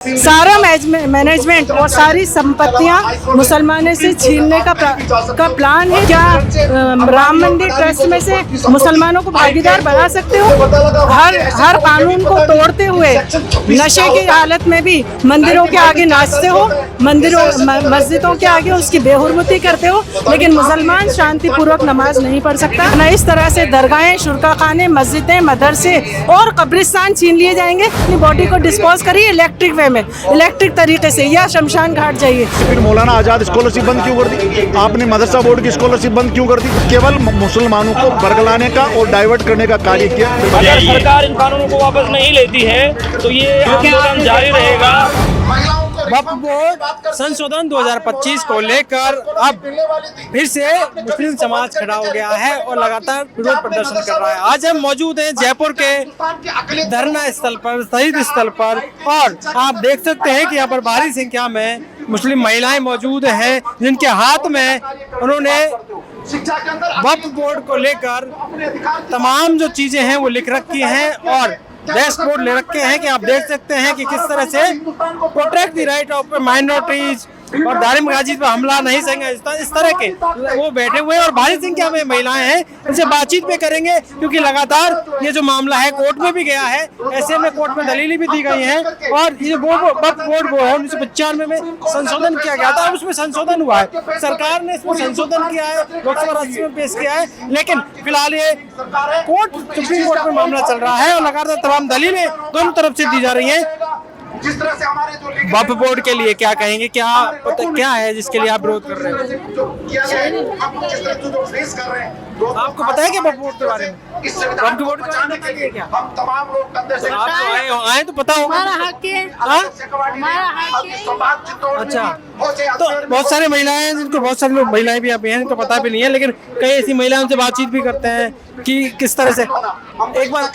सारा मैनेजमेंट और सारी संपत्तियां मुसलमानों से छीनने का प्लान है। क्या राम मंदिर ट्रस्ट में से मुसलमानों को भागीदार बना सकते हो? हर कानून को तोड़ते हुए नशे की हालत में भी मंदिरों के आगे नाचते हो, मस्जिदों के आगे उसकी बेहुरमती करते हो, लेकिन मुसलमान शांतिपूर्वक नमाज नहीं पढ़ सकता। न इस तरह से दरगाहें, शुरका खाने, मस्जिदें, मदरसे और कब्रिस्तान छीन लिए जाएंगे। अपनी बॉडी को डिस्पोज करिए इलेक्ट्रिक वे में, इलेक्ट्रिक तरीके से, या शमशान घाट जाइए। फिर मौलाना आजाद स्कॉलरशिप बंद क्यों कर दी? आपने मदरसा बोर्ड की स्कॉलरशिप बंद क्यों कर दी? केवल मुसलमानों को बरगलाने का और डाइवर्ट करने का कार्य किया। अगर सरकार इन कानूनों को वापस नहीं लेती है तो ये आंदोलन जारी रहेगा। वक्फ बोर्ड संशोधन 2025 को लेकर अब फिर से मुस्लिम समाज खड़ा हो गया है और लगातार विरोध प्रदर्शन कर रहा है। आज हम मौजूद हैं जयपुर के धरना स्थल पर, शहीद स्थल पर, और आप देख सकते हैं कि यहाँ पर भारी संख्या में मुस्लिम महिलाएं मौजूद हैं, जिनके हाथ में उन्होंने वक्फ बोर्ड को लेकर तमाम जो चीजें हैं वो लिख रखी हैं और डैशबोर्ड ले रखे हैं कि आप देख सकते हैं कि किस तरह से protect the right of minorities और धार्मिक आज़ादी पर हमला नहीं सहेंगे, इस तरह के वो बैठे हुए हैं। और भारी संख्या में महिलाएं हैं, उनसे बातचीत भी करेंगे क्योंकि लगातार ये जो मामला है कोर्ट में भी गया है, ऐसे में कोर्ट में दलीलें भी दी गई हैं। और ये वक्फ बोर्ड वो है 1995 में संशोधन किया गया था और उसमें संशोधन हुआ है, सरकार ने इसमें संशोधन किया है, लोकसभा राज्यसभा में पेश किया है, लेकिन फिलहाल ये सुप्रीम कोर्ट में मामला चल रहा है और लगातार तमाम दलीलें दोनों तरफ से दी जा रही है। जिस तरह से हमारे जो वक्फ बोर्ड के लिए क्या कहेंगे, क्या है जिसके लिए आप विरोध कर रहे हैं? आपको पता है क्या वक्फ बोर्ड के बारे में? वक्फ बोर्ड के बारे में क्या? हम तमाम लोग अंदर से आप आए तो पता होगा। हमारा हक है, हमारा हक है। अच्छा, तो बहुत सारे महिलाएं हैं जिनको, बहुत सारे लोग महिलाएं भी यहाँ पे हैं जिनको पता भी नहीं है, लेकिन कई ऐसी महिलाएं उनसे बातचीत भी करते हैं कि किस तरह से। एक बार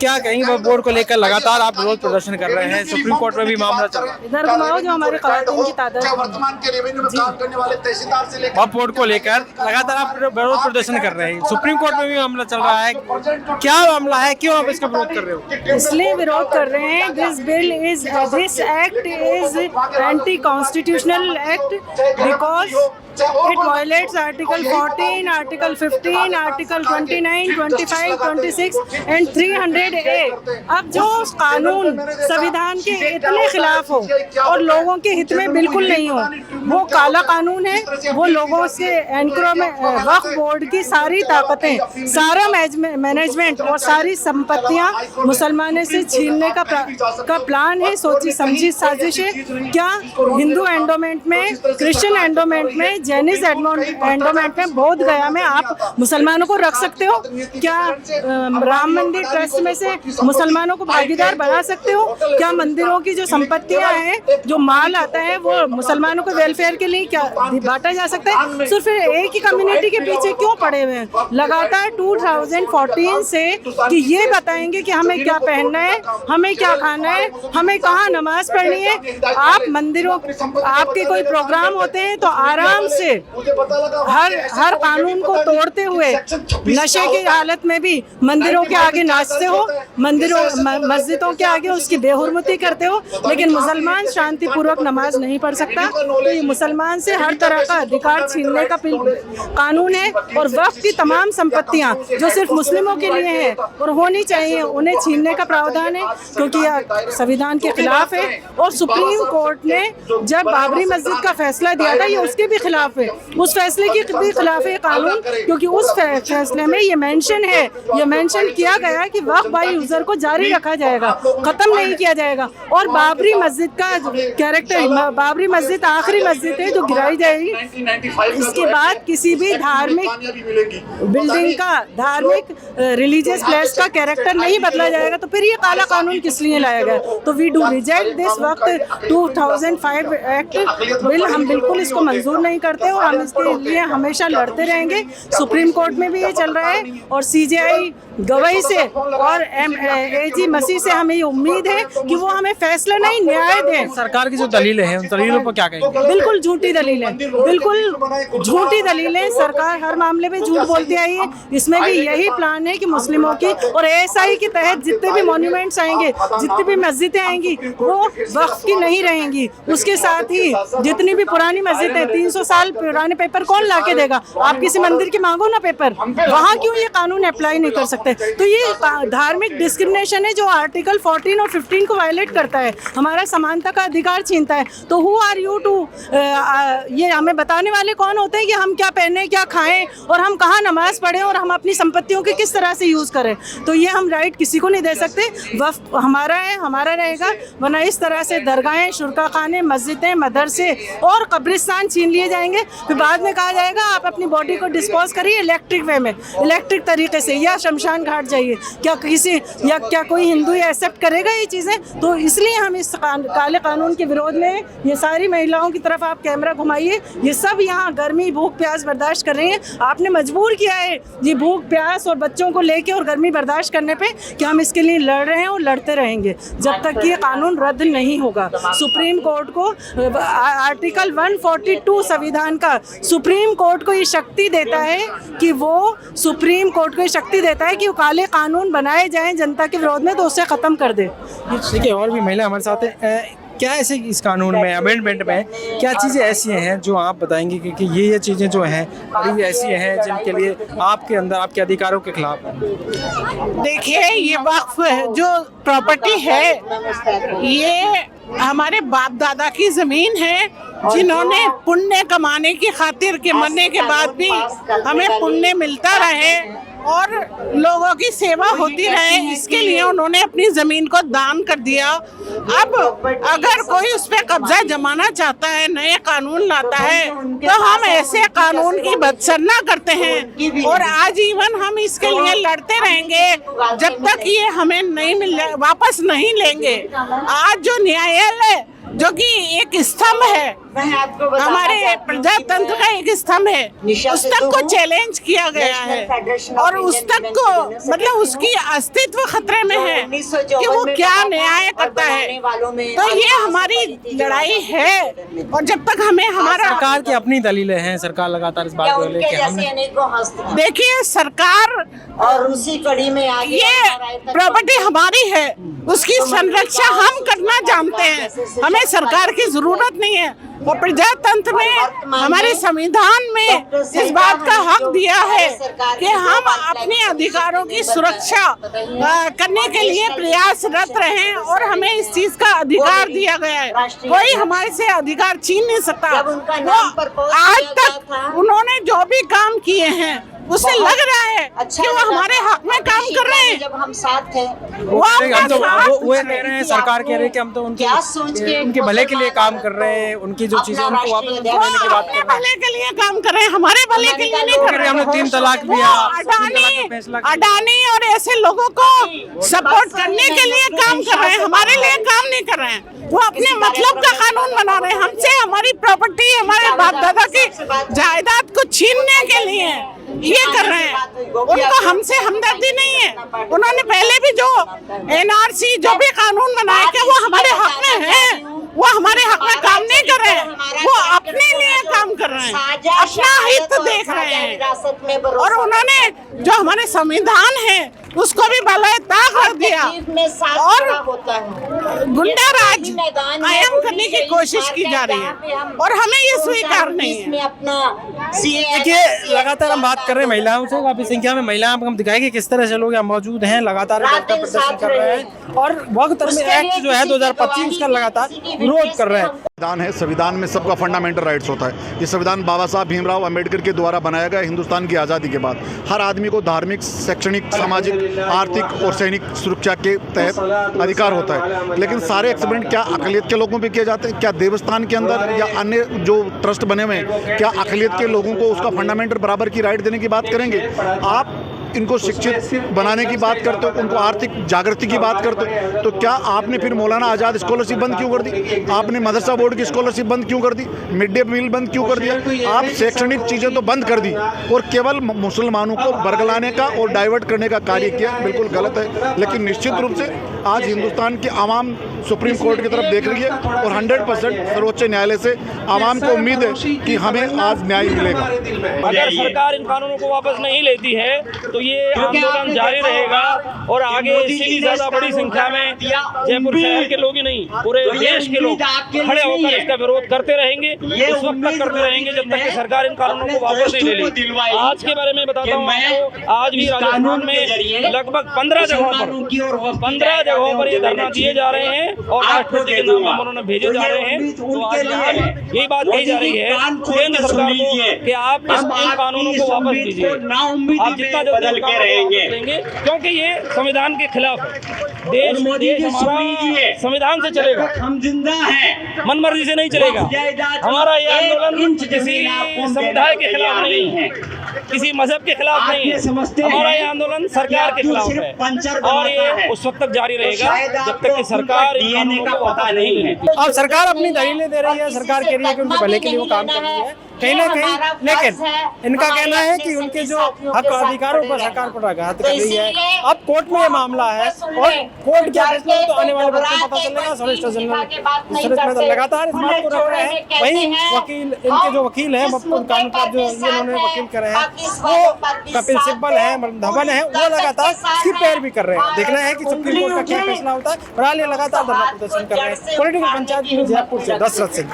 क्या कहेंगे वक्फ बोर्ड को लेकर लगातार आप विरोध प्रदर्शन कर रहे हैं, सुप्रीम कोर्ट में भी मामला चल रहा है। इधर घुमाओ जो हमारे खवातीन की तादाद वर्तमान के रेवेन्यू में काम करने वाले तहसीलदार से लेकर वक्फ बोर्ड को लेकर लगातार आप विरोध प्रदर्शन कर रहे हैं, सुप्रीम कोर्ट में भी मामला चल रहा है। क्या मामला है, क्यों आप इसका विरोध कर रहे हो? इसलिए विरोध कर रहे हैं, this act is anti constitutional act because it violates Article 14, Article 15, Article 29, 25, 26 and 300A। अब जो कानून संविधान के इतने खिलाफ हो और लोगों के हित में बिल्कुल नहीं हो, वो काला कानून है। वो लोगों से वक्फ बोर्ड की सारी ताकतें, सारा मैनेजमेंट और सारी संपत्तियां मुसलमानों से छीनने का प्लान है, सोची समझी साजिश है। क्या हिंदू एंडोमेंट में, क्रिश्चियन एंडोमेंट में, जैनिस एंडोमेंट में, बोध गया में आप मुसलमानों को रख सकते हो? क्या राम मंदिर ट्रस्ट में से मुसलमानों को भागीदार बना सकते हो? क्या मंदिरों की जो संपत्तियां हैं, जो माल आता है, वो मुसलमानों को वेलफेयर के लिए क्या बांटा जा सकता है? सिर्फ एक ही कम्युनिटी के पीछे क्यों पड़े हुए हैं? लगातार 2014 से कि ये बताएंगे कि हमें क्या पहनना है, हमें क्या खाना है, हमें कहाँ नमाज पढ़नी है। आप मंदिरों, आपके कोई प्रोग्राम होते हैं तो आराम से हर कानून को तोड़ते हुए नशे की हालत में भी मंदिरों के आगे नाचते हो, मस्जिदों के आगे उसकी बेहुरमती करते हो, लेकिन मुसलमान शांतिपूर्वक नमाज नहीं पढ़ सकता। तो ये मुसलमान से हर तरह का अधिकार छीनने का कानून है और वक्फ की तमाम संपत्तियां जो सिर्फ मुस्लिमों के लिए है और होनी चाहिए, उन्हें छीनने का प्रावधान है, क्योंकि यह संविधान के खिलाफ है। और सुप्रीम कोर्ट ने जब बाबरी मस्जिद का फैसला दिया था, ये उसके भी खिलाफ है, उस फैसले के भी खिलाफ है कानून, क्योंकि उस फैसले में ये मेंशन किया गया कि वक्फ बाय यूजर को जारी रखा जाएगा, खत्म नहीं किया जाएगा। और बाबरी मस्जिद का कैरेक्टर, बाबरी मस्जिद आखिरी मस्जिद है जो गिराई जाएगी। इसके बाद किसी भी धार्मिक बिल्डिंग का, धार्मिक रिलीजियस प्लेस का कैरेक्टर नहीं बदला जाएगा। तो फिर ये काला कानून किस लिए लाया गया? तो वी डू रिजेक्ट दिस वक्त 2005 एक्ट एक्ट बिल हम बिल्कुल इसको मंजूर नहीं करते और हम इसके लिए हमेशा लड़ते रहेंगे। सुप्रीम कोर्ट में भी ये चल रहा है और CJI गवाही से और AG मसीह से हमें ये उम्मीद है कि वो हमें फैसला नहीं न्याय दें। सरकार की जो दलीलें हैं उन दलीलों पर क्या कहेंगे? बिल्कुल झूठी दलीलें, बिल्कुल झूठी दलीलें। सरकार हर मामले में झूठ बोलती आई है। इसमें भी यही प्लान है कि मुस्लिमों की और ASI के तहत जितने भी मॉन्यूमेंट्स आएंगे, जितनी भी मस्जिदें आएंगी वो वक्फ की नहीं रहेंगी। उसके साथ ही जितनी भी पुरानी मस्जिद है, 300 साल पुराने पेपर कौन ला के देगा? आप किसी मंदिर की मांगो ना पेपर, वहाँ क्यों ये कानून अप्लाई नहीं कर सकते? तो ये धार्मिक डिस्क्रिमिनेशन है जो आर्टिकल 14 और 15 को वायलेट करता है, हमारा समानता का अधिकार छीनता है। तो हु आर यू टू ये हमें बताने वाले कौन होते हैं कि हम क्या पहने, क्या खाएं और हम कहाँ नमाज पढ़ें और हम अपनी संपत्तियों के किस तरह से यूज़ करें? तो ये हम राइट किसी को नहीं दे सकते। वक्फ हमारा है, हमारा रहेगा, वरना इस तरह से दरगाहें, शुरका खाने, मस्जिदें, मदरसे और कब्रिस्तान छीन लिए जाएंगे। फिर बाद में कहा जाएगा आप अपनी बॉडी को डिस्पोज करिए इलेक्ट्रिक वे में, इलेक्ट्रिक तरीके से, या शमशान घाट जाइए। क्या कोई हिंदू ये एक्सेप्ट करेगा ये चीज़ें? तो इसलिए हम इस काले कानून के विरोध में, ये सारी महिलाओं की तरफ आप कैमरा घुमाइए, ये सब यहाँ गर्मी, भूख, प्यास बर्दाश्त कर रही हैं। आपने मजबूर किया है ये भूख, प्यास और बच्चों को लेके और गर्मी बर्दाश्त करने पे कि हम इसके लिए लड़ रहे हैं और लड़ते रहेंगे जब तक कि ये कानून रद्द नहीं होगा। सुप्रीम कोर्ट को आर्टिकल 142 संविधान का सुप्रीम कोर्ट को ये शक्ति देता है कि वो सुप्रीम कोर्ट को ये शक्ति देता है कि वो काले कानून बनाए जाएं जनता के विरोध में, तो उसे ख़त्म कर दे। ठीक है, और भी महिला हमारे साथ है। क्या ऐसे इस कानून में, अमेंडमेंट में क्या चीज़ें ऐसी हैं जो आप बताएंगे कि ये चीज़ें जो हैं बड़ी ऐसी हैं जिनके लिए आपके अंदर आपके अधिकारों के खिलाफ हैं? देखिए, ये वक्फ जो प्रॉपर्टी है ये हमारे बाप दादा की ज़मीन है, जिन्होंने पुण्य कमाने की खातिर के मरने के बाद भी हमें पुण्य मिलता रहे और लोगों की सेवा होती रहे, इसके लिए उन्होंने अपनी ज़मीन को दान कर दिया। अब अगर कोई उस पर कब्जा जमाना चाहता है, नए कानून लाता है, तो हम ऐसे कानून की बदसरना करते हैं और आजीवन हम इसके लिए लड़ते रहेंगे जब तक ये हमें नहीं मिल जाए, वापस नहीं लेंगे। आज जो न्यायालय जो कि एक स्तंभ है, हमारे प्रजातंत्र का एक स्तंभ है, उस तक को चैलेंज किया गया है और उस तक को मतलब उसकी अस्तित्व खतरे में है कि वो क्या न्याय करता है। तो ये हमारी लड़ाई है और जब तक हमें हमारा, सरकार की अपनी दलीलें हैं, सरकार लगातार इस बात को लेकर, देखिए सरकार और उसी कड़ी में आगे ये प्रॉपर्टी हमारी है, उसकी संरक्षा हम करना जानते हैं, हमें सरकार की जरूरत नहीं है। और प्रजातंत्र में हमारे संविधान में इस बात का हक दिया है कि हम अपने अधिकारों की सुरक्षा करने के लिए प्रयासरत रहें और हमें इस चीज का अधिकार दिया गया है, कोई हमारे से अधिकार छीन नहीं सकता। वो आज तक उन्होंने जो भी काम किए हैं उससे लग रहा है कि वो हमारे हक में काम कर रहे हैं। जब हम साथ थे वो कह रहे हैं, सरकार कह रही है कि हम तो उनके भले के लिए काम कर रहे हैं, उनकी जो चीजें उनको वापस देने की बात कर रहे हैं, भले के लिए काम कर रहे हैं, हमारे भले के लिए नहीं कर रहे। हमने 3 तलाक दिया, अडानी और ऐसे लोगों को सपोर्ट करने के लिए काम कर रहे हैं, हमारे लिए काम नहीं कर रहे हैं। वो अपने मतलब का कानून बना रहे हैं, हमसे हमारी प्रॉपर्टी, हमारे बाप दादा की जायदाद को छीनने के लिए ये कर रहे हैं। उनको हमसे हमदर्दी नहीं है। उन्होंने पहले भी जो NRC जो भी कानून बनाए कि वो हमारे हक में है, वो हमारे हक में काम नहीं कर रहे हैं, वो अपने लिए काम कर रहे हैं, अपना हित देख रहे हैं। और उन्होंने जो हमारे संविधान है उसको भी बलैता कर दिया और गुंडा राज कायम करने की कोशिश की जा रही है और हमें ये स्वीकार नहीं है। देखिए, लगातार हम बात कर रहे हैं महिलाओं से, काफी संख्या में महिलाएं हम दिखाएंगे किस तरह से लोग यहाँ मौजूद हैं, लगातार प्रदर्शन कर रहे हैं और वक्त एक्ट जो है 2025 उसका लगातार विरोध कर रहे हैं। संविधान है, संविधान में सबका फंडामेंटल राइट्स होता है। ये संविधान बाबा साहब भीमराव अंबेडकर के द्वारा बनाया गया हिंदुस्तान की आज़ादी के बाद हर आदमी को धार्मिक, शैक्षणिक, सामाजिक, आर्थिक और सैनिक सुरक्षा के तहत अधिकार होता है। लेकिन सारे एक्सपेरिमेंट क्या अक़लियत के लोगों पे किए जाते हैं? क्या देवस्थान के अंदर या अन्य जो ट्रस्ट बने हुए हैं, क्या अक़लियत के लोगों को उसका फंडामेंटल बराबर की राइट देने की बात करेंगे? आप इनको शिक्षित बनाने की बात करते हो, उनको आर्थिक जागृति की बात करते हो, तो क्या आपने फिर मौलाना आज़ाद स्कॉलरशिप बंद क्यों कर दी? आपने मदरसा बोर्ड की स्कॉलरशिप बंद क्यों कर दी? मिड डे मील बंद क्यों कर दिया? आप शैक्षणिक चीज़ें तो बंद कर दी और केवल मुसलमानों को बरगलाने का और डाइवर्ट करने का कार्य किया। बिल्कुल गलत है। लेकिन निश्चित रूप से आज हिंदुस्तान की आवाम सुप्रीम कोर्ट की तरफ देख रही है और 100% सर्वोच्च न्यायालय से आवाम को उम्मीद है कि हमें आज न्याय मिलेगा। अगर सरकार इन कानूनों को वापस नहीं लेती है तो ये आंदोलन जारी रहेगा और आगे इससे भी ज्यादा बड़ी संख्या में जयपुर शहर के लोग ही नहीं, पूरे देश के लोग खड़े होकर इसका विरोध करते रहेंगे। उस वक्त तक करते रहेंगे जब तक कि सरकार इन कानूनों को वापस नहीं ले लेती। आज के बारे में बताता हूँ आपको, आज भी राजस्थान में लगभग 15 जगहों पर ये धरना दिए जा रहे हैं और राष्ट्रपति के नाम पर उन्होंने भेजे जा रहे हैं। तो आज यही बात कही जा रही है केंद्र सरकार को कि आप इन कानूनों को वापस दीजिए, आप जितना जल्दी वापस लेंगे, क्योंकि ये संविधान के खिलाफ है। देश हमारा संविधान से चलेगा, हम जिंदा हैं, मनमर्जी से नहीं चलेगा। हमारा ये आंदोलन किसी समुदाय के खिलाफ नहीं है, किसी मजहब के खिलाफ नहीं है। हमारा ये आंदोलन सरकार के खिलाफ है और ये उस वक्त तक जारी रहेगा जब तक कि सरकार इन कानूनों को वापस नहीं लेती। अब सरकार अपनी दलीलें दे रही है, सरकार कह रही है कि उनके भले के लिए वो काम कर रही है कहीं ना कहीं, लेकिन इनका कहना है कि उनके जो हक अधिकारों पर सरकार पर आघात कर रही है। अब कोर्ट में ये मामला है और कोर्ट क्या फैसला तो आने वाले वक्त में पता चलेगा। सॉलिसिटर जनरल लगातार इस बात को रख रहे हैं। वहीं वकील, इनके जो वकील हैं कानून का जो इन्होंने वकील करे हैं वो कपिल सिब्बल है, धवन है, वो लगातार इसकी पैर भी कर रहे हैं। देखना है कि सुप्रीम कोर्ट का क्या फैसला होता है। फिलहाल ये लगातार धरना प्रदर्शन कर रहे हैं। पॉलिटिकल पंचायत जयपुर से दशरथ सिंह।